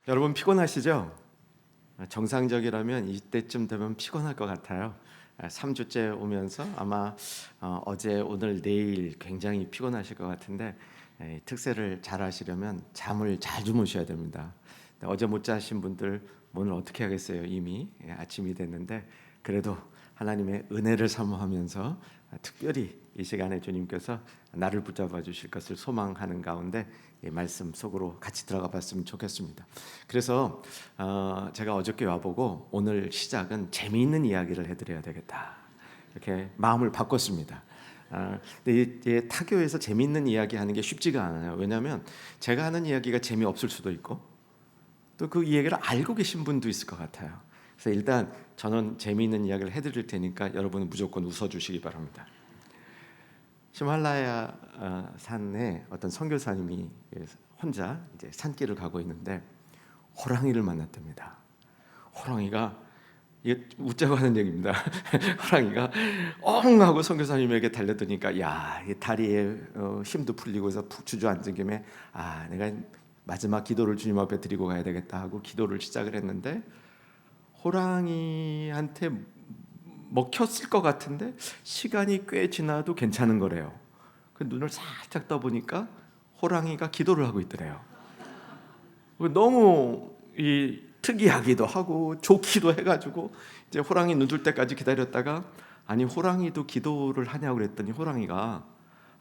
여러분 피곤하시죠? 정상적이라면 이때쯤 되면 피곤할 것 같아요. 3주째 오면서 아마 어제, 오늘, 내일 굉장히 피곤하실 것 같은데 특세를 잘 하시려면 잠을 잘 주무셔야 됩니다. 어제 못 자신 분들 오늘 어떻게 하겠어요? 이미 아침이 됐는데 그래도 하나님의 은혜를 사모하면서 특별히 이 시간에 주님께서 나를 붙잡아 주실 것을 소망하는 가운데 이 말씀 속으로 같이 들어가 봤으면 좋겠습니다. 그래서 제가 어저께 와보고 오늘 시작은 재미있는 이야기를 해드려야 되겠다 이렇게 마음을 바꿨습니다. 근데 이 타교에서 재미있는 이야기 하는 게 쉽지가 않아요. 왜냐하면 제가 하는 이야기가 재미없을 수도 있고 또 그 이야기를 알고 계신 분도 있을 것 같아요. 그래서 일단 저는 재미있는 이야기를 해드릴 테니까 여러분은 무조건 웃어주시기 바랍니다. 히말라야 산에 어떤 선교사님이 혼자 이제 산길을 가고 있는데 호랑이를 만났답니다. 호랑이가, 이게 웃자고 하는 얘기입니다. 호랑이가 엉 하고 선교사님에게 달려드니까 이 다리에 힘도 풀리고 해서 푹 주저앉은 김에 내가 마지막 기도를 주님 앞에 드리고 가야 되겠다 하고 기도를 시작을 했는데 호랑이한테 먹혔을 것 같은데 시간이 꽤 지나도 괜찮은 거래요. 그 눈을 살짝 떠보니까 호랑이가 기도를 하고 있더래요. 너무 특이하기도 하고 좋기도 해가지고 이제 호랑이 눈 뜰 때까지 기다렸다가 아니 호랑이도 기도를 하냐고 그랬더니 호랑이가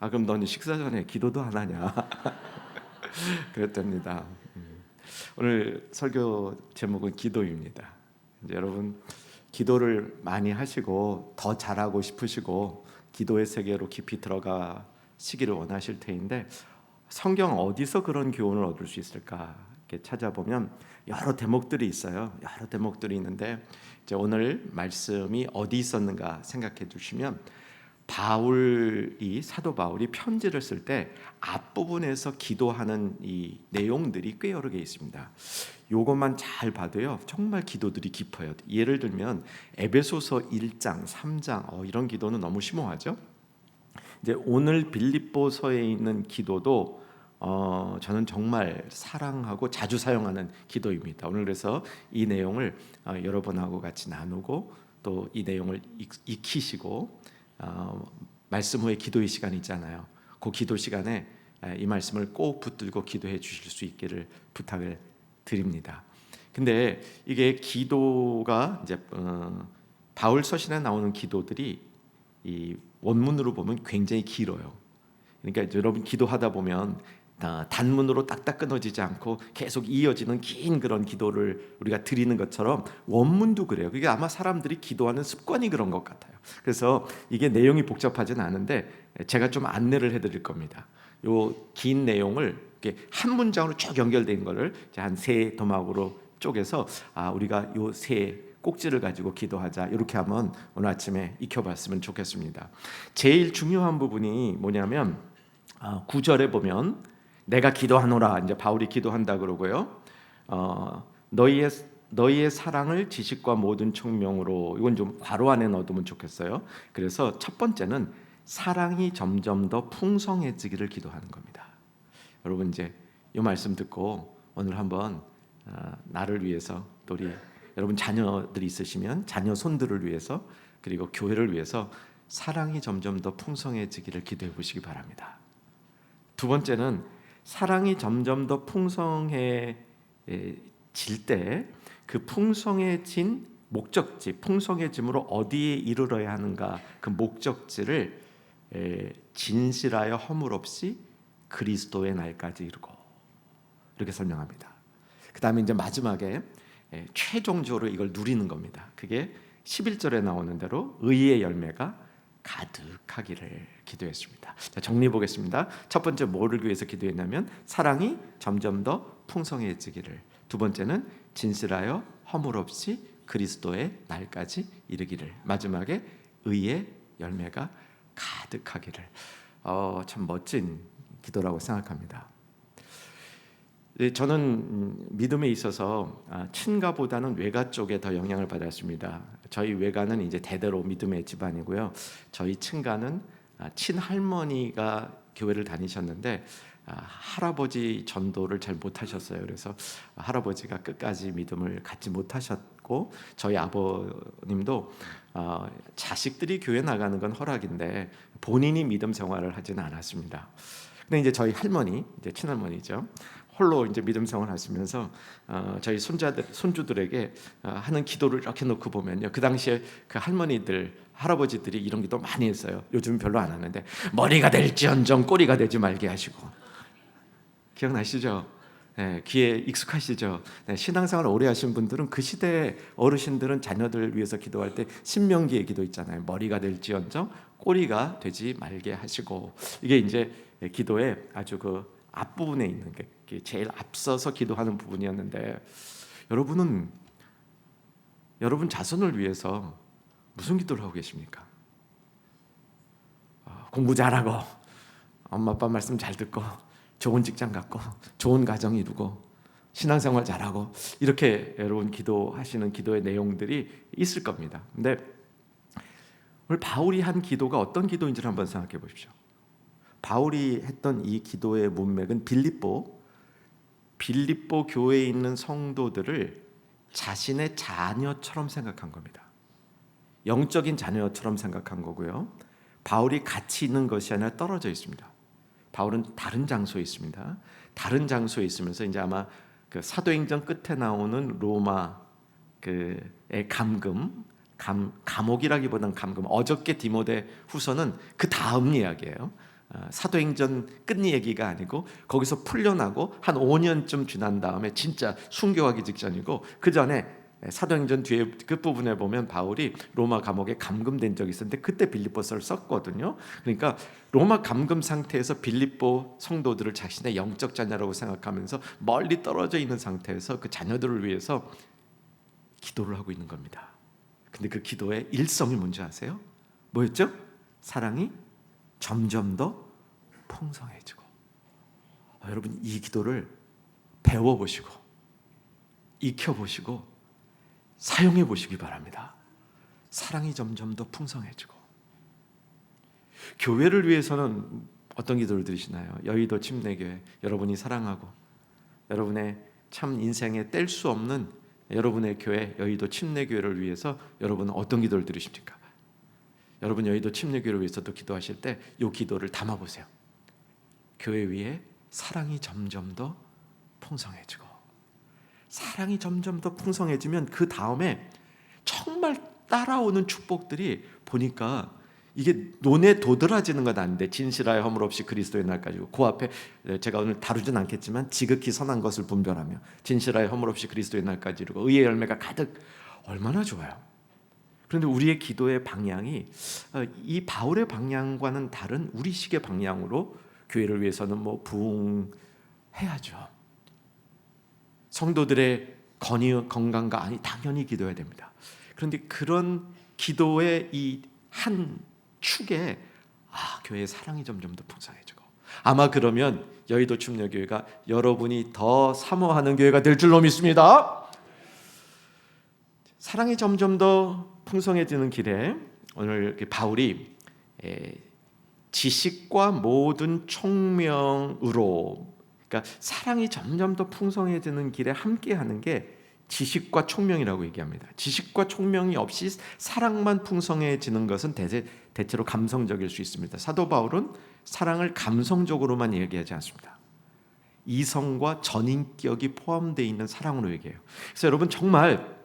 그럼 너는 식사 전에 기도도 안 하냐 그랬답니다. 오늘 설교 제목은 기도입니다. 이제 여러분 기도를 많이 하시고 더 잘하고 싶으시고 기도의 세계로 깊이 들어가시기를 원하실 테인데 성경 어디서 그런 교훈을 얻을 수 있을까 이렇게 찾아보면 여러 대목들이 있어요. 여러 대목들이 있는데 이제 오늘 말씀이 어디 있었는가 생각해 주시면 사도 바울이 편지를 쓸 때 앞부분에서 기도하는 이 내용들이 꽤 여러 개 있습니다. 요것만 잘 봐도요 정말 기도들이 깊어요. 예를 들면 에베소서 1장, 3장 이런 기도는 너무 심오하죠. 이제 오늘 빌립보서에 있는 기도도 저는 정말 사랑하고 자주 사용하는 기도입니다. 오늘 그래서 이 내용을 여러분하고 같이 나누고 또 이 내용을 익히시고 말씀 후에 기도의 시간 있잖아요. 그 기도 시간에 이 말씀을 꼭 붙들고 기도해 주실 수 있기를 부탁을 드립니다. 근데 이게 기도가 이제 바울 서신에 나오는 기도들이 이 원문으로 보면 굉장히 길어요. 그러니까 여러분 기도하다 보면 단문으로 딱딱 끊어지지 않고 계속 이어지는 긴 그런 기도를 우리가 드리는 것처럼 원문도 그래요. 그게 아마 사람들이 기도하는 습관이 그런 것 같아요. 그래서 이게 내용이 복잡하진 않은데 제가 좀 안내를 해드릴 겁니다. 요 긴 내용을 이렇게 한 문장으로 쭉 연결된 거를 한 세 도막으로 쪼개서 우리가 요 세 꼭지를 가지고 기도하자 이렇게 하면 오늘 아침에 익혀봤으면 좋겠습니다. 제일 중요한 부분이 뭐냐면 9절에 보면 내가 기도하노라 이제 바울이 기도한다 그러고요. 너희의 사랑을 지식과 모든 총명으로 이건 좀 괄호 안에 넣어두면 좋겠어요. 그래서 첫 번째는 사랑이 점점 더 풍성해지기를 기도하는 겁니다. 여러분 이제 이 말씀 듣고 오늘 한번 나를 위해서 또 우리 여러분 자녀들이 있으시면 자녀 손들을 위해서 그리고 교회를 위해서 사랑이 점점 더 풍성해지기를 기도해 보시기 바랍니다. 두 번째는 사랑이 점점 더 풍성해질 때 그 풍성해진 목적지, 풍성해짐으로 어디에 이르러야 하는가 그 목적지를 진실하여 허물 없이 그리스도의 날까지 이루고 이렇게 설명합니다. 그 다음에 이제 마지막에 최종적으로 이걸 누리는 겁니다. 그게 11절에 나오는 대로 의의 열매가 가득하기를 기도했습니다. 자, 정리해 보겠습니다. 첫 번째 뭐를 위해서 기도했냐면 사랑이 점점 더 풍성해지기를. 두 번째는 진실하여 허물 없이 그리스도의 날까지 이르기를. 마지막에 의의 열매가 가득하기를. 참 멋진 기도라고 생각합니다. 저는 믿음에 있어서 친가보다는 외가 쪽에 더 영향을 받았습니다. 저희 외가는 이제 대대로 믿음의 집안이고요. 저희 친가는 친할머니가 교회를 다니셨는데 할아버지 전도를 잘 못하셨어요. 그래서 할아버지가 끝까지 믿음을 갖지 못하셨고, 저희 아버님도 자식들이 교회 나가는 건 허락인데 본인이 믿음 생활을 하지는 않았습니다. 근데 이제 저희 할머니, 이제 친할머니죠, 홀로 이제 믿음 생활을 하시면서 저희 손주들에게 하는 기도를 이렇게 놓고 보면요, 그 당시에 그 할아버지들이 이런 기도 많이 했어요. 요즘 별로 안 하는데, 머리가 될지언정 꼬리가 되지 말게 하시고. 기억나시죠? 네, 귀에 익숙하시죠? 네, 신앙생활 오래 하신 분들은 그 시대 어르신들은 자녀들을 위해서 기도할 때 신명기의 기도 있잖아요. 머리가 될지언정 꼬리가 되지 말게 하시고. 이게 이제 기도의 아주 그 앞부분에 있는 게 제일 앞서서 기도하는 부분이었는데, 여러분은 여러분 자손을 위해서 무슨 기도를 하고 계십니까? 공부 잘하고 엄마 아빠 말씀 잘 듣고 좋은 직장 갖고 좋은 가정 이루고 신앙생활 잘하고, 이렇게 여러분 기도하시는 기도의 내용들이 있을 겁니다. 근데 오늘 바울이 한 기도가 어떤 기도인지를 한번 생각해 보십시오. 바울이 했던 이 기도의 문맥은 빌립보 교회에 있는 성도들을 자신의 자녀처럼 생각한 겁니다. 영적인 자녀처럼 생각한 거고요. 바울이 같이 있는 것이 아니라 떨어져 있습니다. 바울은 다른 장소에 있습니다. 다른 장소에 있으면서 이제 아마 그 사도행전 끝에 나오는 로마 그의 감옥이라기보다는 감금. 어저께 디모데 후서는 그 다음 이야기예요. 사도행전 끝 얘기가 아니고 거기서 풀려나고 한 5년쯤 지난 다음에 진짜 순교하기 직전이고, 그 전에 사도행전 뒤에 끝부분에 보면 바울이 로마 감옥에 감금된 적이 있었는데 그때 빌립보서를 썼거든요. 그러니까 로마 감금 상태에서 빌립보 성도들을 자신의 영적 자녀라고 생각하면서 멀리 떨어져 있는 상태에서 그 자녀들을 위해서 기도를 하고 있는 겁니다. 근데 그 기도의 일성이 뭔지 아세요? 뭐였죠? 사랑이 점점 더 풍성해지고. 여러분, 이 기도를 배워보시고 익혀보시고 사용해 보시기 바랍니다. 사랑이 점점 더 풍성해지고. 교회를 위해서는 어떤 기도를 드리시나요? 여의도 침례교회, 여러분이 사랑하고 여러분의 참 인생에 뗄 수 없는 여러분의 교회, 여의도 침례교회를 위해서 여러분은 어떤 기도를 드리십니까? 여러분 여의도 침례교회를 위해서도 기도하실 때 이 기도를 담아보세요. 교회 위에 사랑이 점점 더 풍성해지고. 사랑이 점점 더 풍성해지면 그 다음에 정말 따라오는 축복들이 보니까 이게 논에 도드라지는 건 아닌데, 진실하여 허물 없이 그리스도의 날까지, 그 앞에 제가 오늘 다루진 않겠지만 지극히 선한 것을 분별하며 진실하여 허물 없이 그리스도의 날까지 이루고 의의 열매가 가득, 얼마나 좋아요. 그런데 우리의 기도의 방향이 이 바울의 방향과는 다른 우리식의 방향으로 교회를 위해서는 뭐 부흥해야죠. 성도들의 건강과 당연히 기도해야 됩니다. 그런데 그런 기도의 이 한 축에 교회의 사랑이 점점 더 풍성해지고, 아마 그러면 여의도 침례교회가 여러분이 더 사모하는 교회가 될 줄로 믿습니다. 사랑이 점점 더 풍성해지는 길에 오늘 바울이 지식과 모든 총명으로, 그러니까 사랑이 점점 더 풍성해지는 길에 함께하는 게 지식과 총명이라고 얘기합니다. 지식과 총명이 없이 사랑만 풍성해지는 것은 대체로 감성적일 수 있습니다. 사도 바울은 사랑을 감성적으로만 얘기하지 않습니다. 이성과 전인격이 포함되어 있는 사랑으로 얘기해요. 그래서 여러분 정말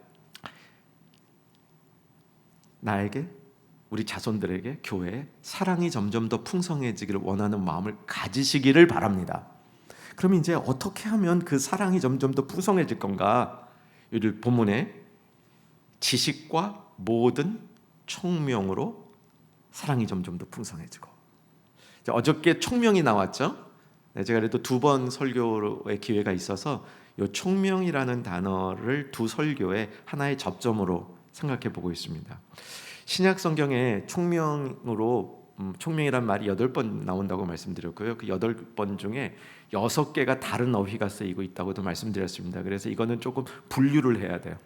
나에게, 우리 자손들에게, 교회에 사랑이 점점 더 풍성해지기를 원하는 마음을 가지시기를 바랍니다. 그럼 이제 어떻게 하면 그 사랑이 점점 더 풍성해질 건가? 이 본문에 지식과 모든 총명으로 사랑이 점점 더 풍성해지고. 어저께 총명이 나왔죠? 제가 그래도 2번 설교의 기회가 있어서 이 총명이라는 단어를 2 설교의 하나의 접점으로 생각해 보고 있습니다. 신약 성경에 총명이란 말이 8번 나온다고 말씀드렸고요. 그 8번 중에 6개가 다른 어휘가 쓰이고 있다고도 말씀드렸습니다. 그래서 이거는 조금 분류를 해야 돼요.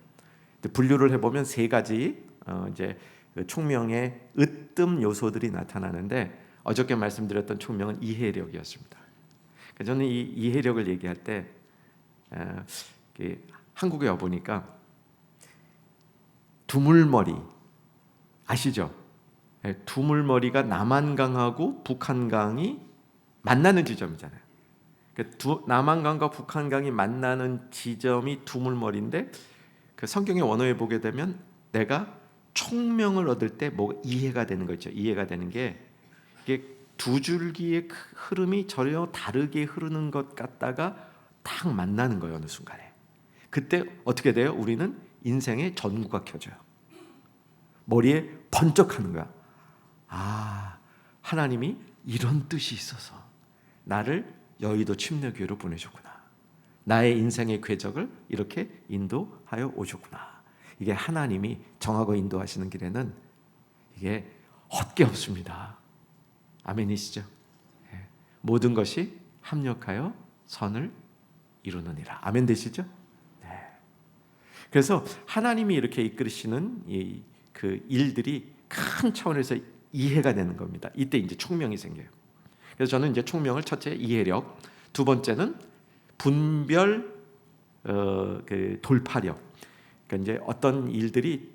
분류를 해보면 3가지 이제 총명의 으뜸 요소들이 나타나는데, 어저께 말씀드렸던 총명은 이해력이었습니다. 저는 이 이해력을 얘기할 때 한국에 와보니까 두물머리 아시죠? 두물머리가 남한강하고 북한강이 만나는 지점이잖아요. 남한강과 북한강이 만나는 지점이 두물머리인데 그 성경의 원어에 보게 되면 내가 총명을 얻을 때 뭐가 이해가 되는 거 있죠. 이해가 되는 게 이게 두 줄기의 흐름이 전혀 다르게 흐르는 것 같다가 딱 만나는 거예요. 어느 순간에. 그때 어떻게 돼요? 우리는 인생의 전구가 켜져요. 머리에 번쩍하는 거야. 아, 하나님이 이런 뜻이 있어서 나를 여의도 침례교회로 보내셨구나. 나의 인생의 궤적을 이렇게 인도하여 오셨구나. 이게 하나님이 정하고 인도하시는 길에는 이게 헛게 없습니다. 아멘이시죠? 모든 것이 합력하여 선을 이루느니라. 아멘 되시죠? 네. 그래서 하나님이 이렇게 이끌으시는 그 일들이 큰 차원에서 이해가 되는 겁니다. 이때 이제 총명이 생겨요. 그래서 저는 이제 총명을 첫째 이해력, 두 번째는 분별 그 돌파력. 그러니까 이제 어떤 일들이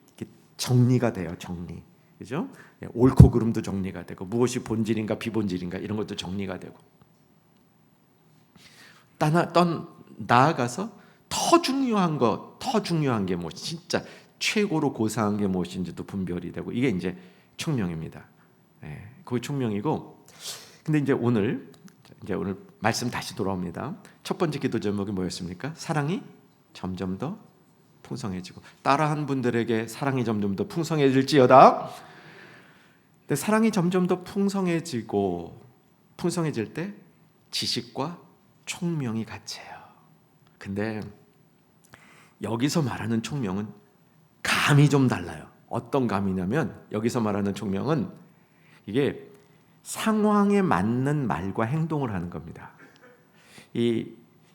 정리가 돼요. 정리, 그죠? 옳고 그름도 정리가 되고 무엇이 본질인가 비본질인가 이런 것도 정리가 되고. 나아가서 더 중요한 게 무엇이 진짜 최고로 고상한 게 무엇인지도 분별이 되고 이게 이제 총명입니다. 그게 총명이고. 근데 이제 오늘 말씀 다시 돌아옵니다. 첫 번째 기도 제목이 뭐였습니까? 사랑이 점점 더 풍성해지고. 따라한 분들에게 사랑이 점점 더 풍성해질지어다. 근데 사랑이 점점 더 풍성해질 때 지식과 총명이 같이 해요. 근데 여기서 말하는 총명은 감이 좀 달라요. 어떤 감이냐면 여기서 말하는 총명은 이게 상황에 맞는 말과 행동을 하는 겁니다.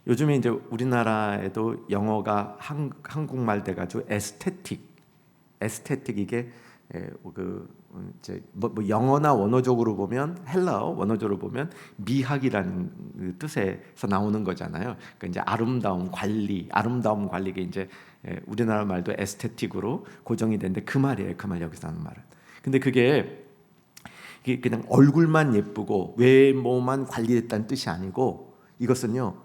요즘에 이제 우리나라에도 영어가 한국말 돼가지고 에스테틱 이게 이제 영어나 원어적으로 보면 헬라어 원어적으로 보면 미학이라는 뜻에서 나오는 거잖아요. 그러니까 이제 아름다움 관리가 이제 우리나라 말도 에스테틱으로 고정이 됐는데 그 말이에요. 그 말 여기서 하는 말은. 근데 그게 그냥 얼굴만 예쁘고 외모만 관리됐다는 뜻이 아니고 이것은요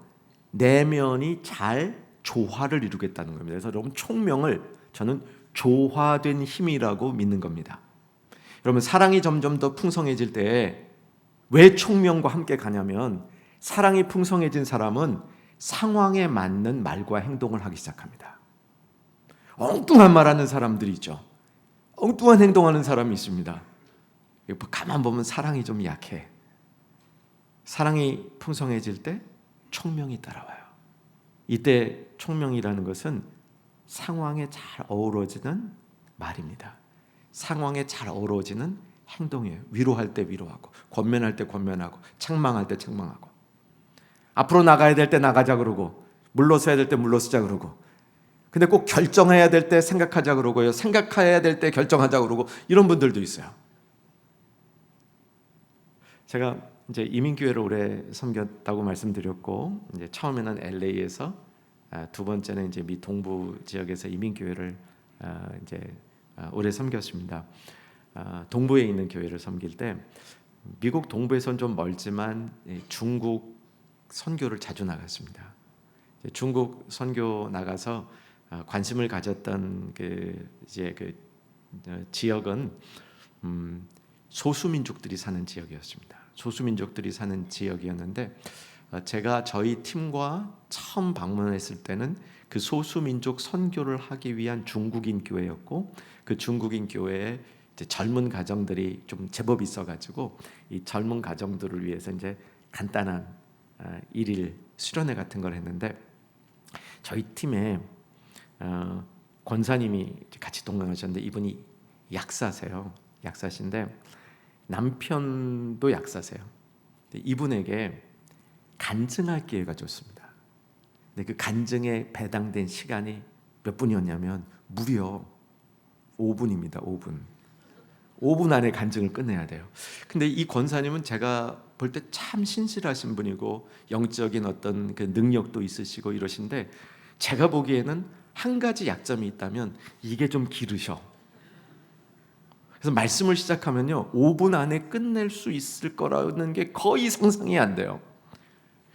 내면이 잘 조화를 이루겠다는 겁니다. 그래서 여러분 총명을 저는 조화된 힘이라고 믿는 겁니다. 여러분 사랑이 점점 더 풍성해질 때 왜 총명과 함께 가냐면 사랑이 풍성해진 사람은 상황에 맞는 말과 행동을 하기 시작합니다. 엉뚱한 말하는 사람들이 있죠. 엉뚱한 행동하는 사람이 있습니다. 가만 보면 사랑이 좀 약해. 사랑이 풍성해질 때 총명이 따라와요. 이때 총명이라는 것은 상황에 잘 어우러지는 말입니다. 상황에 잘 어우러지는 행동이에요. 위로할 때 위로하고, 권면할 때 권면하고, 책망할 때 책망하고, 앞으로 나가야 될 때 나가자 그러고, 물러서야 될 때 물러서자 그러고, 근데 꼭 결정해야 될 때 생각하자 그러고요, 생각해야 될 때 결정하자 그러고 이런 분들도 있어요. 제가 이제 이민교회를 오래 섬겼다고 말씀드렸고, 이제 처음에는 LA에서, 두 번째는 이제 미 동부 지역에서 이민교회를 이제 오래 섬겼습니다. 동부에 있는 교회를 섬길 때 미국 동부에선 좀 멀지만 중국 선교를 자주 나갔습니다. 중국 선교 나가서 관심을 가졌던 그 지역은 소수민족들이 사는 지역이었습니다. 소수민족들이 사는 지역이었는데 제가 저희 팀과 처음 방문했을 때는 그 소수민족 선교를 하기 위한 중국인 교회였고 그 중국인 교회에 이제 젊은 가정들이 좀 제법 있어가지고 이 젊은 가정들을 위해서 이제 간단한 일일 수련회 같은 걸 했는데 저희 팀에 권사님이 같이 동행하셨는데 이분이 약사세요. 약사신데 남편도 약사세요. 이분에게 간증할 기회가 줬습니다. 근데 그 간증에 배당된 시간이 몇 분이었냐면 무려 5분입니다. 5분 안에 간증을 끝내야 돼요. 근데 이 권사님은 제가 볼 때 참 신실하신 분이고 영적인 어떤 그 능력도 있으시고 이러신데, 제가 보기에는 한 가지 약점이 있다면 이게 좀 길으셔. 그래서 말씀을 시작하면요 5분 안에 끝낼 수 있을 거라는 게 거의 상상이 안 돼요.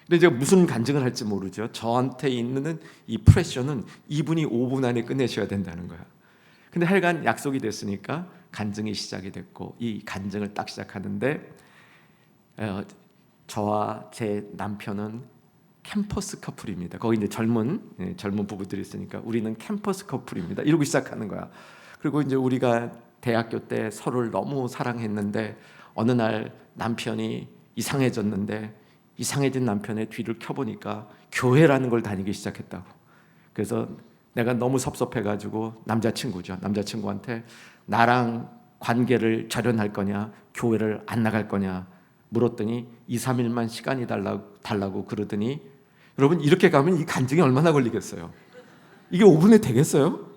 근데 제가 무슨 간증을 할지 모르죠. 저한테 있는 이 프레셔는 이분이 5분 안에 끝내셔야 된다는 거야. 근데 하여간 약속이 됐으니까 간증이 시작이 됐고, 이 간증을 딱 시작하는데 저와 제 남편은 캠퍼스 커플입니다. 거기 이제 젊은 부부들이 있으니까 우리는 캠퍼스 커플입니다. 이러고 시작하는 거야. 그리고 이제 우리가 대학교 때 서로를 너무 사랑했는데 어느 날 남편이 이상해졌는데, 이상해진 남편의 뒤를 켜보니까 교회라는 걸 다니기 시작했다고. 그래서 내가 너무 섭섭해가지고 남자친구한테 나랑 관계를 절연할 거냐, 교회를 안 나갈 거냐 물었더니 2, 3일만 시간이 달라고 그러더니, 여러분 이렇게 가면 이 간증이 얼마나 걸리겠어요? 이게 5분에 되겠어요?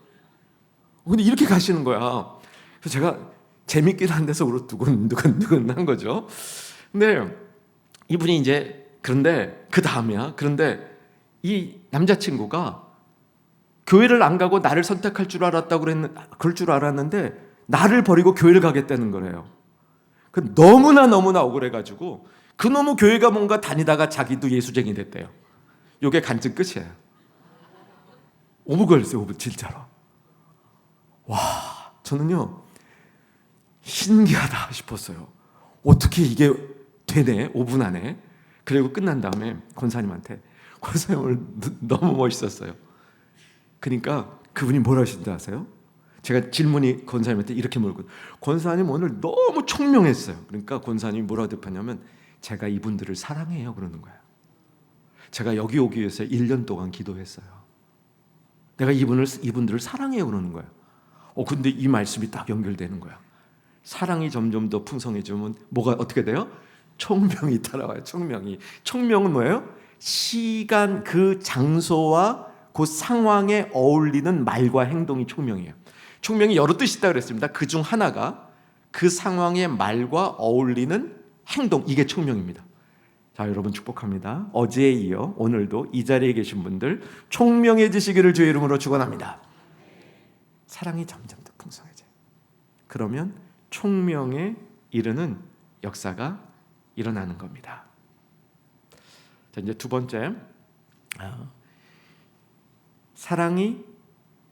근데 이렇게 가시는 거야. 그래서 제가 재밌긴 한 데서 우리 두근두근 한 거죠. 근데 이분이 이제, 그런데 그 다음이야. 그런데 이 남자친구가 교회를 안 가고 나를 선택할 줄 그럴 줄 알았는데 나를 버리고 교회를 가겠다는 거래요. 너무나 억울해가지고 그놈의 교회가 뭔가 다니다가 자기도 예수쟁이 됐대요. 이게 간증 끝이에요. 5분 걸렸어요. 5분 진짜로. 와, 저는요 신기하다 싶었어요. 어떻게 이게 되네 5분 안에. 그리고 끝난 다음에 권사님한테, 권사님 오늘 너무 멋있었어요. 그러니까 그분이 뭐라 하신지 아세요? 제가 질문이 권사님한테 이렇게 물었거든요. 권사님 오늘 너무 총명했어요. 그러니까 권사님이 뭐라고 대답하냐면, 제가 이분들을 사랑해요 그러는 거예요. 제가 여기 오기 위해서 1년 동안 기도했어요. 내가 이분들을 사랑해요 그러는 거예요. 근데 이 말씀이 딱 연결되는 거야. 사랑이 점점 더 풍성해지면 뭐가 어떻게 돼요? 총명이 따라와요. 총명은 뭐예요? 시간, 그 장소와 그 상황에 어울리는 말과 행동이 총명이에요. 총명이 여러 뜻이 있다고 그랬습니다. 그 중 하나가 그 상황의 말과 어울리는 행동, 이게 총명입니다. 자, 여러분 축복합니다. 어제에 이어 오늘도 이 자리에 계신 분들 총명해지시기를 주의 이름으로 축원합니다. 사랑이 점점 더 풍성해져요. 그러면 총명에 이르는 역사가 일어나는 겁니다. 자, 이제 두 번째, 사랑이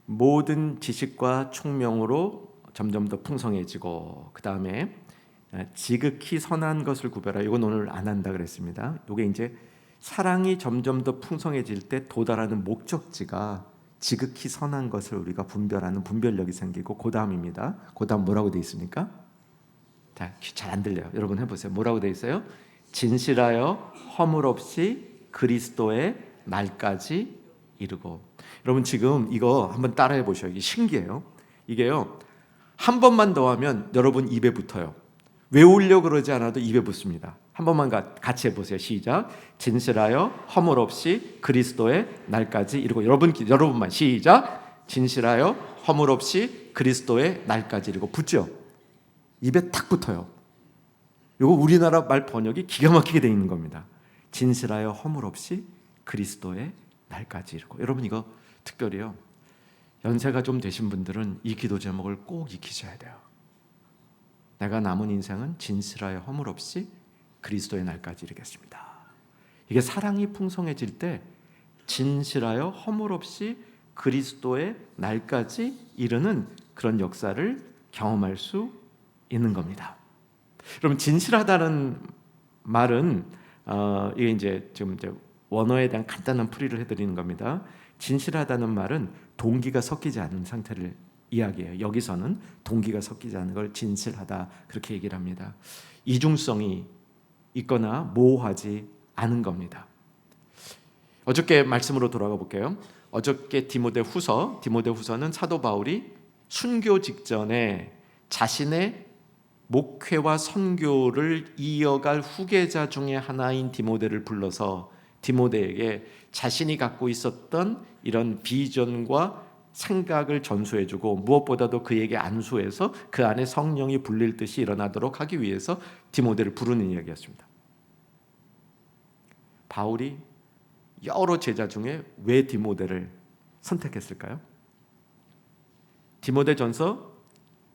모든 지식과 총명으로 점점 더 풍성해지고, 그 다음에 지극히 선한 것을 구별하여, 이건 오늘 안 한다 그랬습니다. 이게 이제 사랑이 점점 더 풍성해질 때 도달하는 목적지가 지극히 선한 것을 우리가 분별하는 분별력이 생기고, 그 다음입니다. 그 다음 뭐라고 돼 있습니까? 자, 잘 안 들려요. 여러분 해보세요. 뭐라고 돼 있어요? 진실하여 허물 없이 그리스도의 날까지 이르고. 여러분 지금 이거 한번 따라해 보셔요. 이게 신기해요. 이게요 한 번만 더 하면 여러분 입에 붙어요. 외우려고 그러지 않아도 입에 붙습니다. 한 번만 같이 해보세요. 시작. 진실하여 허물 없이 그리스도의 날까지 이르고. 여러분만 시작. 진실하여 허물 없이 그리스도의 날까지 이르고. 붙죠? 입에 탁 붙어요. 이거 우리나라 말 번역이 기가 막히게 돼 있는 겁니다. 진실하여 허물 없이 그리스도의 날까지 이르고. 여러분 이거 특별히요, 연세가 좀 되신 분들은 이 기도 제목을 꼭 익히셔야 돼요. 내가 남은 인생은 진실하여 허물 없이 그리스도의 날까지 이르겠습니다. 이게 사랑이 풍성해질 때 진실하여 허물 없이 그리스도의 날까지 이르는 그런 역사를 경험할 수 있는 겁니다. 여러분 진실하다는 말은 이게 이제 지금 원어에 대한 간단한 풀이를 해드리는 겁니다. 진실하다는 말은 동기가 섞이지 않은 상태를 이야기해요. 여기서는 동기가 섞이지 않은 걸 진실하다 그렇게 얘기를 합니다. 이중성이 있거나 모호하지 않은 겁니다. 어저께 말씀으로 돌아가 볼게요. 어저께 디모데후서는 사도 바울이 순교 직전에 자신의 목회와 선교를 이어갈 후계자 중에 하나인 디모데를 불러서 디모데에게 자신이 갖고 있었던 이런 비전과 생각을 전수해주고 무엇보다도 그에게 안수해서 그 안에 성령이 불릴 듯이 일어나도록 하기 위해서 디모데를 부르는 이야기였습니다. 바울이 여러 제자 중에 왜 디모데를 선택했을까요? 디모데전서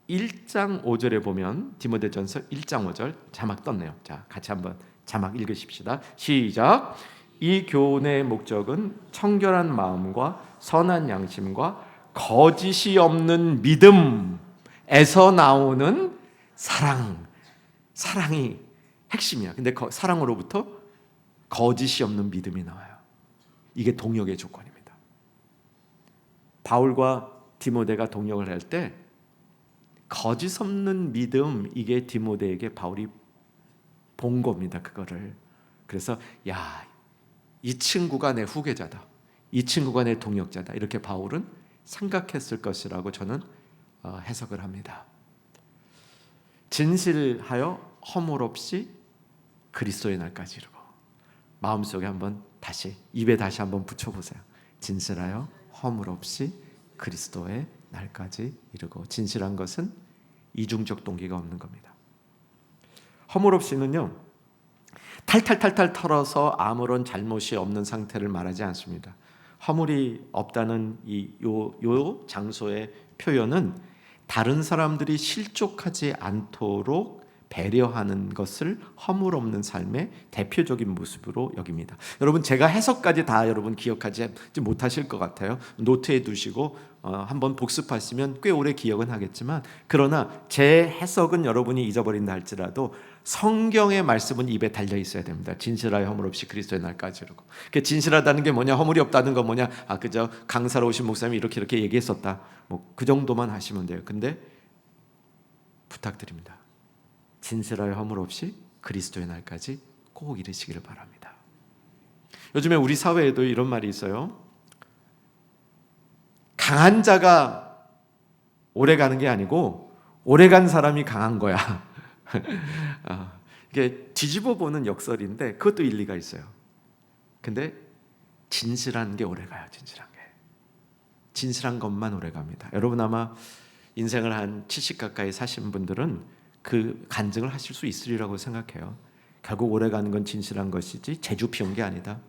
1장 5절에 보면 디모데전서 1장 5절 자막 떴네요. 자, 같이 한번 자막 읽으십시다. 시작. 이 교훈의 목적은 청결한 마음과 선한 양심과 거짓이 없는 믿음에서 나오는 사랑이 핵심이야. 근데 사랑으로부터 거짓이 없는 믿음이 나와요. 이게 동역의 조건입니다. 바울과 디모데가 동역을 할 때 거짓 없는 믿음, 이게 디모데에게 바울이 본 겁니다. 그거를. 그래서 이 친구가 내 후계자다, 이 친구가 내 동역자다, 이렇게 바울은 생각했을 것이라고 저는 해석을 합니다. 진실하여 허물 없이 그리스도의 날까지 이루고, 마음속에 한번 다시, 입에 다시 한번 붙여보세요. 진실하여 허물 없이 그리스도의 날까지 이루고. 진실한 것은 이중적 동기가 없는 겁니다. 허물 없이는요, 탈탈 털어서 아무런 잘못이 없는 상태를 말하지 않습니다. 허물이 없다는 요 장소의 표현은 다른 사람들이 실족하지 않도록 배려하는 것을 허물 없는 삶의 대표적인 모습으로 여깁니다. 여러분, 제가 해석까지 다 여러분 기억하지 못하실 것 같아요. 노트에 두시고 한번 복습하시면 꽤 오래 기억은 하겠지만, 그러나 제 해석은 여러분이 잊어버린다 할지라도 성경의 말씀은 입에 달려 있어야 됩니다. 진실하여 허물 없이 그리스도의 날까지 이루고. 진실하다는 게 뭐냐, 허물이 없다는 건 뭐냐, 그저 강사로 오신 목사님이 이렇게 얘기했었다, 그 정도만 하시면 돼요. 근데 부탁드립니다. 진실하여 허물 없이 그리스도의 날까지 꼭 이루시기를 바랍니다. 요즘에 우리 사회에도 이런 말이 있어요. 강한 자가 오래 가는 게 아니고 오래 간 사람이 강한 거야. 이게 뒤집어 보는 역설인데 그것도 일리가 있어요. 근데 진실한 게 오래 가요. 진실한 것만 오래 갑니다. 여러분, 아마 인생을 한 70 가까이 사신 분들은 그 간증을 하실 수 있으리라고 생각해요. 결국 오래가는 건 진실한 것이지 제주 피운 게 아니다.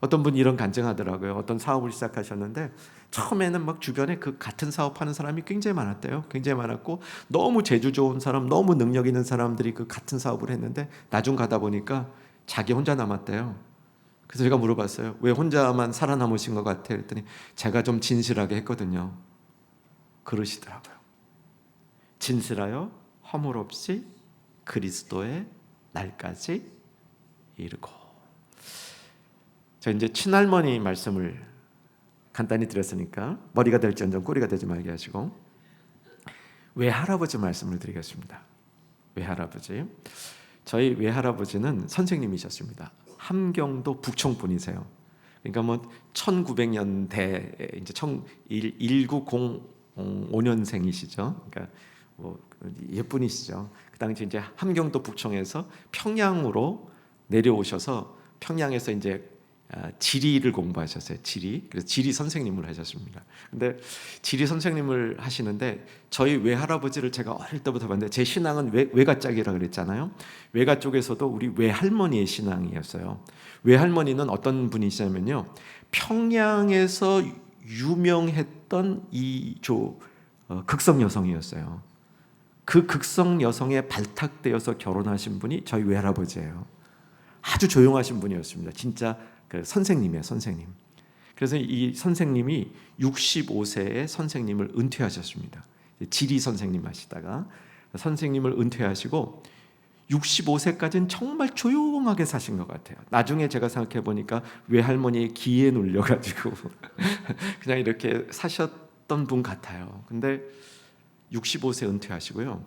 어떤 분이 이런 간증하더라고요. 어떤 사업을 시작하셨는데 처음에는 막 주변에 그 같은 사업하는 사람이 굉장히 많았대요. 굉장히 많았고 너무 재주 좋은 사람, 너무 능력 있는 사람들이 그 같은 사업을 했는데 나중 가다 보니까 자기 혼자 남았대요. 그래서 제가 물어봤어요. 왜 혼자만 살아남으신 것 같아요? 그랬더니 제가 좀 진실하게 했거든요. 그러시더라고요. 진실하여 허물 없이 그리스도의 날까지 이루고. 저 이제 친할머니 말씀을 간단히 드렸으니까 머리가 될지언정 꼬리가 되지 말게 하시고 외할아버지 말씀을 드리겠습니다. 외할아버지, 저희 외할아버지는 선생님이셨습니다. 함경도 북청 분이세요. 그러니까 1900년대 이제 1905년생이시죠. 그러니까 예쁜이시죠. 그 당시 이제 함경도 북청에서 평양으로 내려오셔서 평양에서 이제 지리를 공부하셨어요. 그래서 지리 선생님을 하셨습니다. 근데 지리 선생님을 하시는데 저희 외할아버지를 제가 어릴 때부터 봤는데, 제 신앙은 외가 짝이라 그랬잖아요. 외가 쪽에서도 우리 외할머니의 신앙이었어요. 외할머니는 어떤 분이시냐면요, 평양에서 유명했던 극성 여성이었어요. 그 극성 여성에 발탁되어서 결혼하신 분이 저희 외할아버지예요. 아주 조용하신 분이었습니다. 진짜 그 선생님이에요, 선생님. 그래서 이 선생님이 65세에 선생님을 은퇴하셨습니다. 지리 선생님 하시다가 선생님을 은퇴하시고 65세까지는 정말 조용하게 사신 것 같아요. 나중에 제가 생각해 보니까 외할머니의 기에 눌려가지고 그냥 이렇게 사셨던 분 같아요. 근데 65세 은퇴하시고요,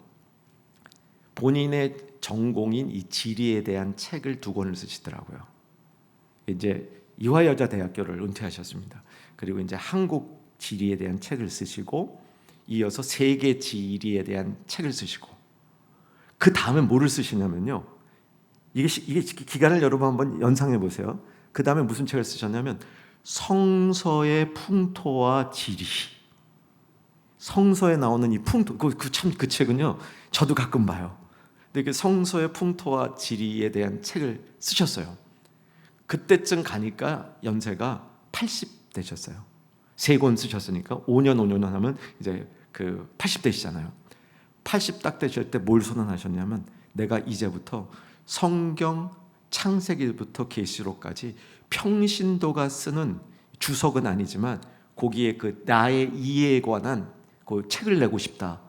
본인의 전공인 이 지리에 대한 책을 2권을 쓰시더라고요. 이제 이화여자대학교를 은퇴하셨습니다. 그리고 이제 한국 지리에 대한 책을 쓰시고 이어서 세계 지리에 대한 책을 쓰시고, 그 다음에 뭐를 쓰시냐면요, 이게 기간을 여러분 한번 연상해 보세요. 그 다음에 무슨 책을 쓰셨냐면 성서의 풍토와 지리, 성서에 나오는 이 풍토, 그 책은요, 저도 가끔 봐요. 근데 그 성서의 풍토와 지리에 대한 책을 쓰셨어요. 그때쯤 가니까 연세가 80 되셨어요. 3권 쓰셨으니까 5년 하면 이제 그 80 되시잖아요. 80 딱 되실 때 뭘 선언하셨냐면, 내가 이제부터 성경 창세기부터 계시록까지 평신도가 쓰는, 주석은 아니지만 거기에 그 나의 이해에 관한 그 책을 내고 싶다.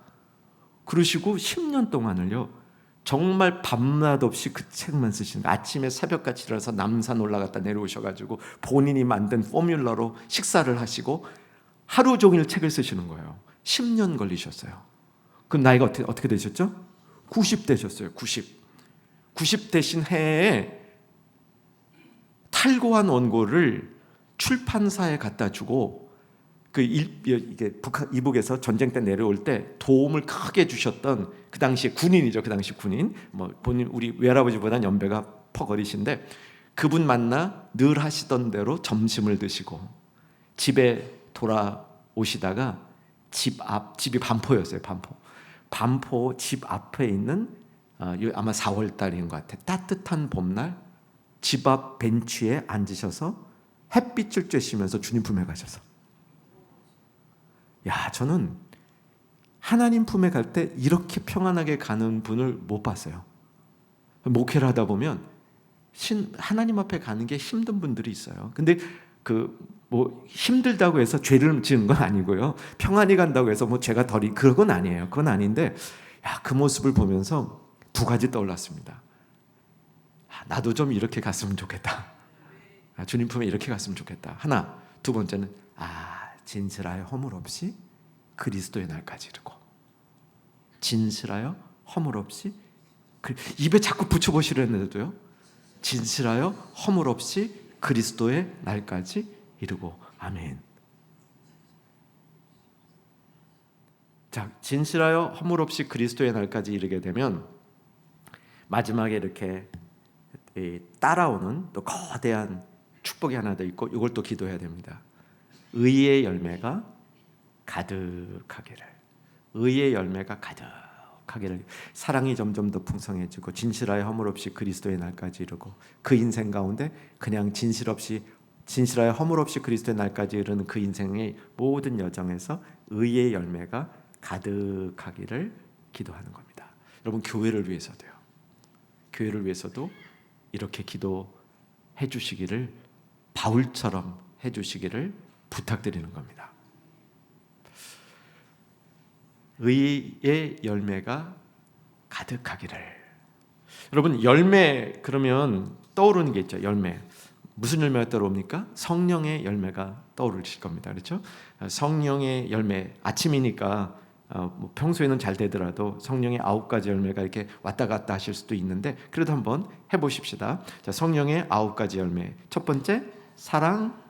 그러시고 10년 동안을요, 정말 밤낮 없이 그 책만 쓰시는 거예요. 아침에 새벽같이 일어나서 남산 올라갔다 내려오셔가지고 본인이 만든 포뮬러로 식사를 하시고 하루 종일 책을 쓰시는 거예요. 10년 걸리셨어요. 그럼 나이가 어떻게 되셨죠? 90 되셨어요. 90 되신 해에 탈고한 원고를 출판사에 갖다 주고, 이게 이북에서 전쟁 때 내려올 때 도움을 크게 주셨던 그 당시 군인이죠. 그 당시 군인, 본인 우리 외할아버지보다 연배가 퍽 어리신데, 그분 만나 늘 하시던 대로 점심을 드시고 집에 돌아오시다가 집이 반포였어요. 반포 집 앞에 있는, 아마 4월 달인 것 같아, 따뜻한 봄날 집 앞 벤치에 앉으셔서 햇빛을 쬐시면서 주님 품에 가셔서, 저는 하나님 품에 갈 때 이렇게 평안하게 가는 분을 못 봤어요. 목회를 하다 보면 하나님 앞에 가는 게 힘든 분들이 있어요. 근데 힘들다고 해서 죄를 지은 건 아니고요. 평안히 간다고 해서 죄가 그런 건 아니에요. 그건 아닌데, 그 모습을 보면서 두 가지 떠올랐습니다. 나도 좀 이렇게 갔으면 좋겠다. 주님 품에 이렇게 갔으면 좋겠다. 하나. 두 번째는, 진실하여 허물 없이 그리스도의 날까지 이르고. 진실하여 허물 없이, 입에 자꾸 붙여보시려는데도요, 진실하여 허물 없이 그리스도의 날까지 이르고. 아멘. 자, 진실하여 허물 없이 그리스도의 날까지 이르게 되면 마지막에 이렇게 따라오는 또 거대한 축복이 하나 더 있고, 이걸 또 기도해야 됩니다. 의의 열매가 가득하기를. 의의 열매가 가득하기를. 사랑이 점점 더 풍성해지고 진실하여 허물 없이 그리스도의 날까지 이르고, 그 인생 가운데 그냥 진실하여 허물 없이 그리스도의 날까지 이르는 그 인생의 모든 여정에서 의의 열매가 가득하기를 기도하는 겁니다. 여러분, 교회를 위해서도 이렇게 기도해 주시기를, 바울처럼 해 주시기를 부탁드리는 겁니다. 의의 열매가 가득하기를. 여러분, 열매 그러면 떠오르는 게 있죠. 열매. 무슨 열매가 떠오릅니까? 성령의 열매가 떠오르실 겁니다. 그렇죠? 성령의 열매. 아침이니까 평소에는 잘 되더라도 성령의 9가지 열매가 이렇게 왔다 갔다 하실 수도 있는데, 그래도 한번 해보십시다. 자, 성령의 9가지 열매. 첫 번째, 사랑,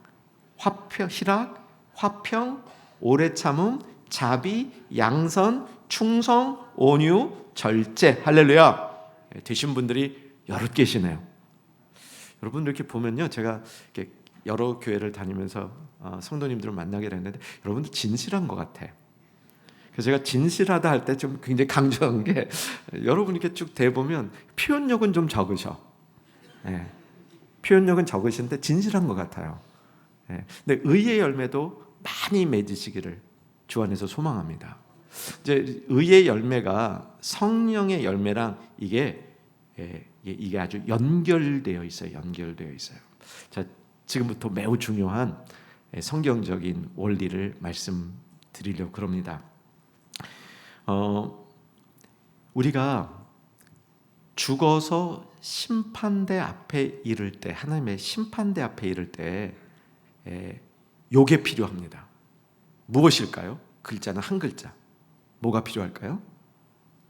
희락, 화평, 오래 참음, 자비, 양선, 충성, 온유, 절제. 할렐루야. 되신 분들이 여럿 계시네요. 여러분, 이렇게 보면요, 제가 이렇게 여러 교회를 다니면서 성도님들을 만나게 됐는데, 여러분들 진실한 것 같아. 그래서 제가 진실하다 할 때 좀 굉장히 강조한 게, 여러분 이렇게 쭉 대보면 표현력은 좀 적으셔. 표현력은 적으신데 진실한 것 같아요. 근데 의의 열매도 많이 맺으시기를 주 안에서 소망합니다. 이제 의의 열매가 성령의 열매랑 이게 아주 연결되어 있어요. 자, 지금부터 매우 중요한 성경적인 원리를 말씀드리려고 그럽니다. 우리가 죽어서 심판대 앞에 이를 때, 하나님의 심판대 앞에 이를 때 요게 필요합니다. 무엇일까요? 글자는 한 글자. 뭐가 필요할까요?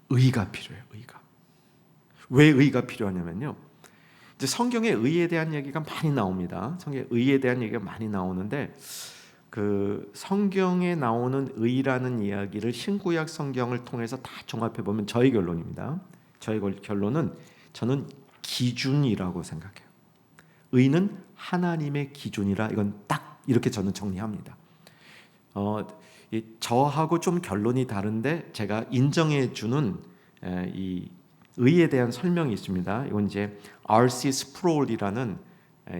의가 필요해요. 왜 의가 필요하냐면요, 이제 성경에 의에 대한 얘기가 많이 나옵니다. 성경에 의에 대한 얘기가 많이 나오는데, 그 성경에 나오는 의라는 이야기를 신구약 성경을 통해서 다 종합해 보면 저희 결론입니다. 저희 결론은, 저는 기준이라고 생각해요. 의는 하나님의 기준이라, 이건 딱 이렇게 저는 정리합니다. 저하고 좀 결론이 다른데 제가 인정해 주는 이 의에 대한 설명이 있습니다. 이건 이제 R.C. 스프롤이라는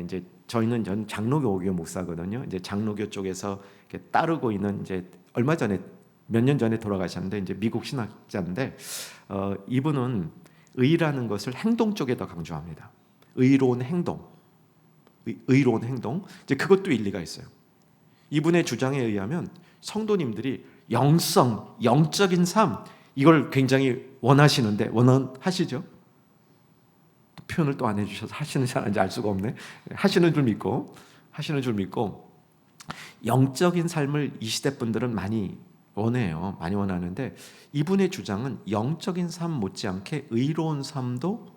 이제 저는 장로교 목사거든요. 이제 장로교 쪽에서 이렇게 따르고 있는 이제 얼마 전에 몇 년 전에 돌아가셨는데 이제 미국 신학자인데 이분은 의라는 것을 행동 쪽에 더 강조합니다. 의로운 행동, 의로운 행동. 이제 그것도 일리가 있어요. 이분의 주장에 의하면 성도님들이 영적인 삶 이걸 굉장히 원하시는데 원하시죠? 표현을 또 안 해주셔서 하시는지 안 하는지 알 수가 없네. 하시는 줄 믿고 영적인 삶을 이 시대 분들은 많이 원해요. 많이 원하는데 이분의 주장은 영적인 삶 못지않게 의로운 삶도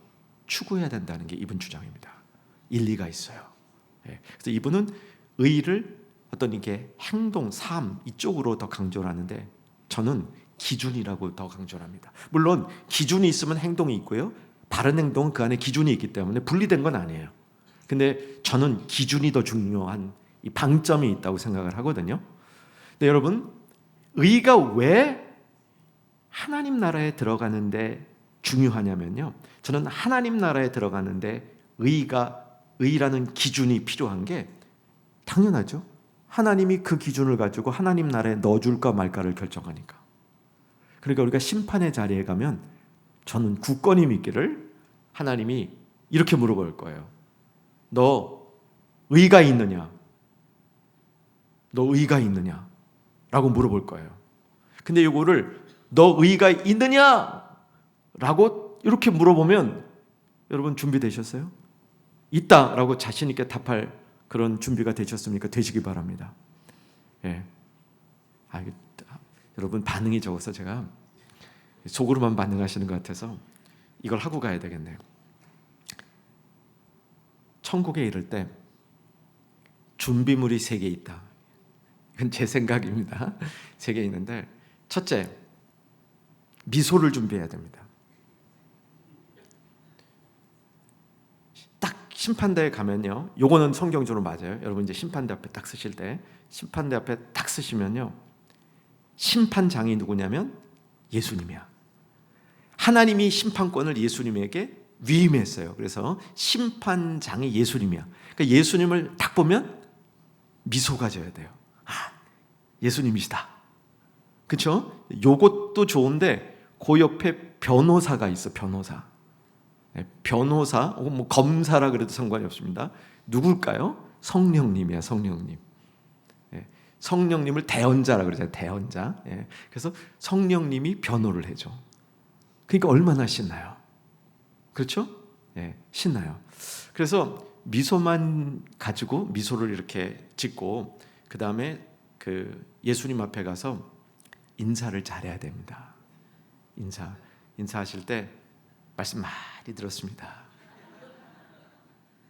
추구해야 된다는 게 이분 주장입니다. 일리가 있어요. 그래서 이분은 의를 어떤 이게 행동, 삶 이쪽으로 더 강조를 하는데 저는 기준이라고 더 강조를 합니다. 물론 기준이 있으면 행동이 있고요. 바른 행동은 그 안에 기준이 있기 때문에 분리된 건 아니에요. 근데 저는 기준이 더 중요한 이 방점이 있다고 생각을 하거든요. 근데 여러분, 의가 왜 하나님 나라에 들어가는데 중요하냐면요. 저는 하나님 나라에 들어가는데 의라는 기준이 필요한 게 당연하죠. 하나님이 그 기준을 가지고 하나님 나라에 넣어줄까 말까를 결정하니까. 그러니까 우리가 심판의 자리에 가면 저는 굳건히 믿기를 하나님이 이렇게 물어볼 거예요. 너 의가 있느냐? 너 의가 있느냐? 라고 물어볼 거예요. 근데 이거를 너 의가 있느냐? 라고 이렇게 물어보면 여러분 준비되셨어요? 있다라고 자신 있게 답할 그런 준비가 되셨습니까? 되시기 바랍니다. 예. 여러분 반응이 적어서 제가 속으로만 반응하시는 것 같아서 이걸 하고 가야 되겠네요. 천국에 이를 때 준비물이 3개 있다. 이건 제 생각입니다. 3개 있는데 첫째, 미소를 준비해야 됩니다. 딱 심판대에 가면요. 요거는 성경적으로 맞아요. 여러분 이제 심판대 앞에 딱 쓰실 때 심판대 앞에 딱 쓰시면요. 심판장이 누구냐면 예수님이야. 하나님이 심판권을 예수님에게 위임했어요. 그래서 심판장이 예수님이야. 그러니까 예수님을 딱 보면 미소가 져야 돼요. 예수님이시다. 그렇죠? 요것도 좋은데 그 옆에 변호사가 있어. 변호사 혹은 뭐 검사라 그래도 상관이 없습니다. 누굴까요? 성령님이야. 성령님. 성령님을 대언자라 그러잖아요. 대언자. 그래서 성령님이 변호를 해줘. 그러니까 얼마나 신나요. 그렇죠? 신나요. 그래서 미소만 가지고 미소를 이렇게 짓고 그 다음에 그 예수님 앞에 가서 인사를 잘해야 됩니다. 인사하실 때 말씀 많이 들었습니다.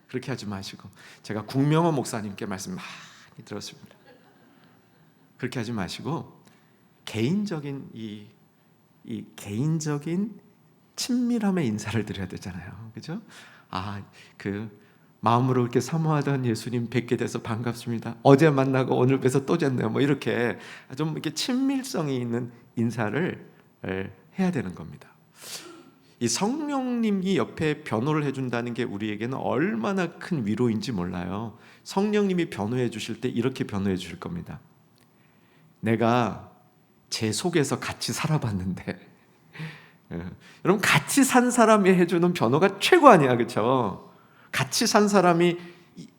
그렇게 하지 마시고 제가 국명호 목사님께 말씀 많이 들었습니다. 그렇게 하지 마시고 개인적인 이 개인적인 친밀함의 인사를 드려야 되잖아요. 그죠? 그 마음으로 이렇게 사모하던 예수님 뵙게 돼서 반갑습니다. 어제 만나고 오늘 뵈서 또 뵀네요. 뭐 이렇게 좀 이렇게 친밀성이 있는 인사를 해야 되는 겁니다. 이 성령님이 옆에 변호를 해준다는 게 우리에게는 얼마나 큰 위로인지 몰라요. 성령님이 변호해 주실 때 이렇게 변호해 주실 겁니다. 내가 제 속에서 같이 살아봤는데 여러분 같이 산 사람이 해주는 변호가 최고 아니야, 그렇죠? 같이 산 사람이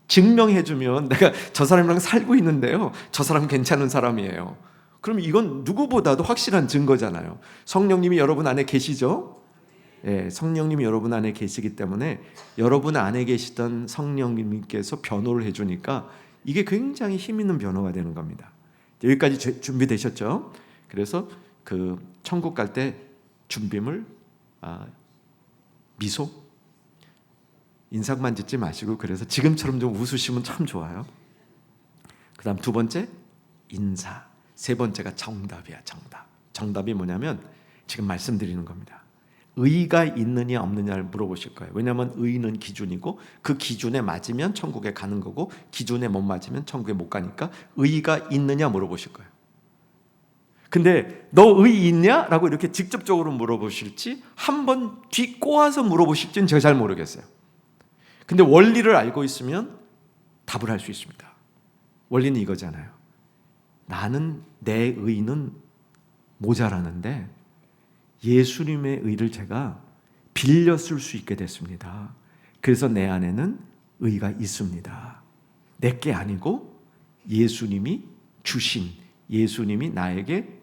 증명해주면 내가 저 사람이랑 살고 있는데요, 저 사람 괜찮은 사람이에요. 그럼 이건 누구보다도 확실한 증거잖아요. 성령님이 여러분 안에 계시죠? 성령님이 여러분 안에 계시기 때문에 여러분 안에 계시던 성령님께서 변호를 해주니까 이게 굉장히 힘 있는 변호가 되는 겁니다. 여기까지 준비되셨죠? 그래서 그 천국 갈 때 준비물, 미소, 인상만 짓지 마시고 그래서 지금처럼 좀 웃으시면 참 좋아요. 그 다음 2번째 인사, 3번째가 정답이야. 정답이 뭐냐면 지금 말씀드리는 겁니다. 의가 있느냐 없느냐를 물어보실 거예요. 왜냐하면 의는 기준이고 그 기준에 맞으면 천국에 가는 거고 기준에 못 맞으면 천국에 못 가니까 의가 있느냐 물어보실 거예요. 근데 너 의 있냐? 라고 이렇게 직접적으로 물어보실지 한번 뒤 꼬아서 물어보실지는 제가 잘 모르겠어요. 근데 원리를 알고 있으면 답을 할 수 있습니다. 원리는 이거잖아요. 나는 내 의는 모자라는데 예수님의 의를 제가 빌려 쓸 수 있게 됐습니다. 그래서 내 안에는 의가 있습니다. 내게 아니고 예수님이 주신, 예수님이 나에게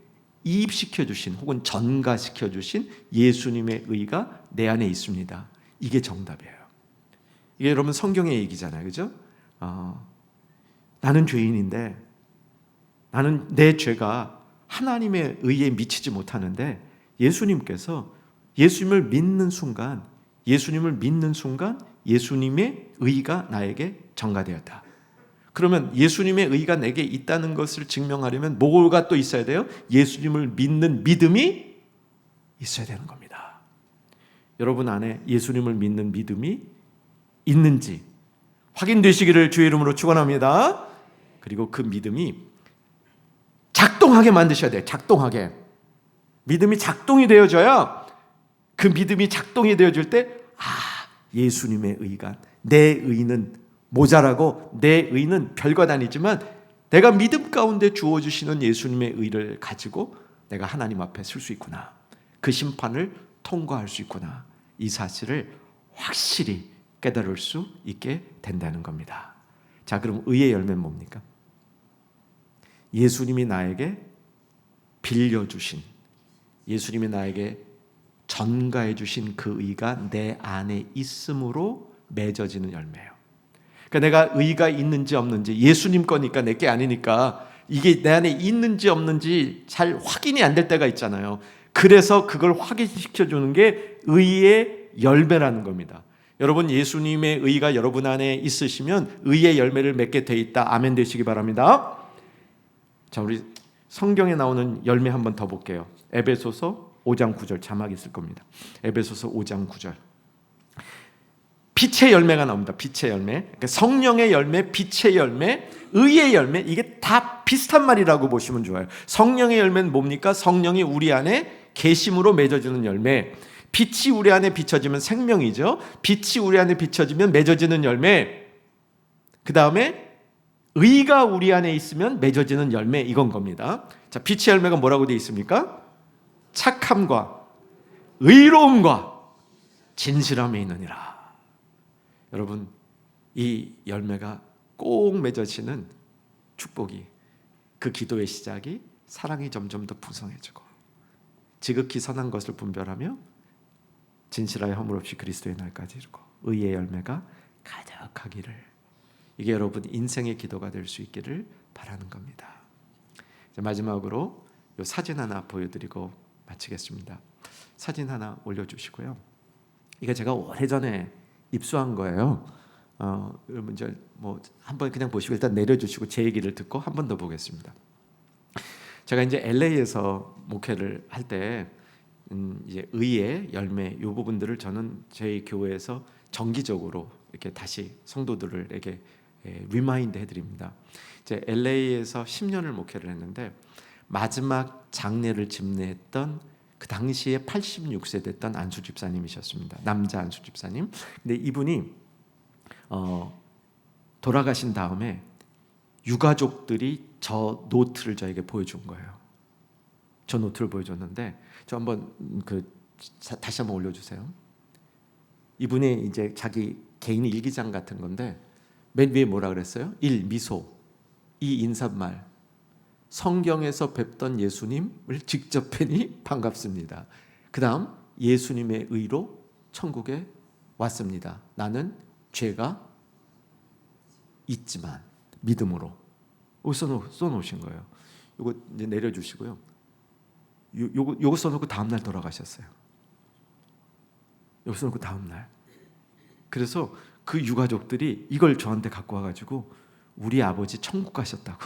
이입시켜 주신 혹은 전가시켜 주신 예수님의 의가 내 안에 있습니다. 이게 정답이에요. 이게 여러분 성경의 얘기잖아요. 그죠? 나는 죄인인데 나는 내 죄가 하나님의 의에 미치지 못하는데 예수님께서 예수님을 믿는 순간 예수님의 의가 나에게 전가되었다. 그러면 예수님의 의가 내게 있다는 것을 증명하려면 뭐가 또 있어야 돼요? 예수님을 믿는 믿음이 있어야 되는 겁니다. 여러분 안에 예수님을 믿는 믿음이 있는지 확인되시기를 주의 이름으로 축원합니다. 그리고 그 믿음이 작동하게 만드셔야 돼요. 작동하게. 믿음이 작동이 되어져야 그 믿음이 작동이 되어질 때 예수님의 의가, 내 의는 모자라고 내 의는 별것 아니지만 내가 믿음 가운데 주어주시는 예수님의 의를 가지고 내가 하나님 앞에 설 수 있구나. 그 심판을 통과할 수 있구나. 이 사실을 확실히 깨달을 수 있게 된다는 겁니다. 자, 그럼 의의 열매는 뭡니까? 예수님이 나에게 빌려주신, 예수님이 나에게 전가해 주신 그 의가 내 안에 있음으로 맺어지는 열매예요. 그러니까 내가 의가 있는지 없는지, 예수님 거니까 내게 아니니까 이게 내 안에 있는지 없는지 잘 확인이 안 될 때가 있잖아요. 그래서 그걸 확인시켜 주는 게 의의 열매라는 겁니다. 여러분, 예수님의 의가 여러분 안에 있으시면 의의 열매를 맺게 돼 있다. 아멘 되시기 바랍니다. 자, 우리 성경에 나오는 열매 한번 더 볼게요. 에베소서 5장 9절 자막이 있을 겁니다. 에베소서 5장 9절. 빛의 열매가 나옵니다. 빛의 열매. 그러니까 성령의 열매, 빛의 열매, 의의 열매, 이게 다 비슷한 말이라고 보시면 좋아요. 성령의 열매는 뭡니까? 성령이 우리 안에 계심으로 맺어지는 열매. 빛이 우리 안에 비춰지면 생명이죠. 빛이 우리 안에 비춰지면 맺어지는 열매. 그 다음에 의가 우리 안에 있으면 맺어지는 열매, 이건 겁니다. 자, 빛의 열매가 뭐라고 되어 있습니까? 착함과 의로움과 진실함이 있느니라. 여러분, 이 열매가 꼭 맺어지는 축복이, 그 기도의 시작이 사랑이 점점 더 풍성해지고 지극히 선한 것을 분별하며 진실하여 허물 없이 그리스도의 날까지 이루고 의의 열매가 가득하기를, 이게 여러분 인생의 기도가 될 수 있기를 바라는 겁니다. 마지막으로 이 사진 하나 보여드리고 마치겠습니다. 사진 하나 올려주시고요. 이게 제가 오래전에 입수한 거예요. 여러분 이제 뭐 한번 그냥 보시고 일단 내려주시고 제 얘기를 듣고 한 번 더 보겠습니다. 제가 이제 LA에서 목회를 할 때 이제 의의 열매 이 부분들을 저는 저희 교회에서 정기적으로 이렇게 다시 성도들에게 리마인드 해드립니다. 이제 LA에서 10년을 목회를 했는데 마지막 장례를 집례했던 그 당시에 86세 됐던 안수 집사님이셨습니다. 남자 안수 집사님. 근데 이분이 돌아가신 다음에 유가족들이 저 노트를 저에게 보여준 거예요. 저 노트를 보여줬는데 저 한번 다시 한번 올려주세요. 이분이 이제 자기 개인 일기장 같은 건데 맨 위에 뭐라 그랬어요? 1. 미소. 2. 인사말. 성경에서 뵙던 예수님을 직접 뵈니 반갑습니다. 그 다음 예수님의 의로 천국에 왔습니다. 나는 죄가 있지만 믿음으로. 써놓으신 거예요. 이거 이제 내려주시고요. 요거 써놓고 다음날 돌아가셨어요. 요거 써놓고 다음날. 그래서 그 유가족들이 이걸 저한테 갖고 와가지고 우리 아버지 천국 가셨다고.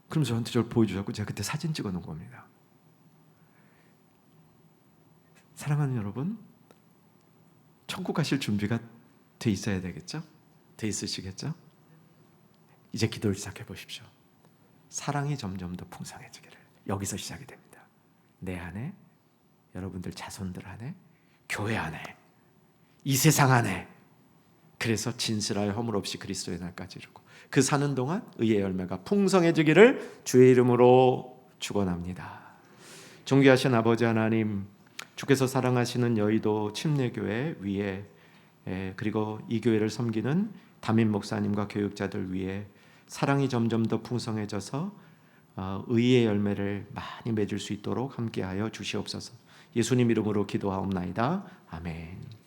그럼 저한테 저를 보여주셨고 제가 그때 사진 찍어 놓은 겁니다. 사랑하는 여러분, 천국 가실 준비가 돼 있어야 되겠죠? 돼 있으시겠죠? 이제 기도를 시작해 보십시오. 사랑이 점점 더 풍성해지기를. 여기서 시작이 됩니다. 내 안에, 여러분들 자손들 안에, 교회 안에, 이 세상 안에. 그래서 진실하여 허물 없이 그리스도의 날까지 이루고 그 사는 동안 의의 열매가 풍성해지기를 주의 이름으로 축원합니다. 존귀하신 아버지 하나님, 주께서 사랑하시는 여의도 침례교회 위에 그리고 이 교회를 섬기는 담임 목사님과 교육자들 위에 사랑이 점점 더 풍성해져서 의의 열매를 많이 맺을 수 있도록 함께하여 주시옵소서. 예수님 이름으로 기도하옵나이다. 아멘.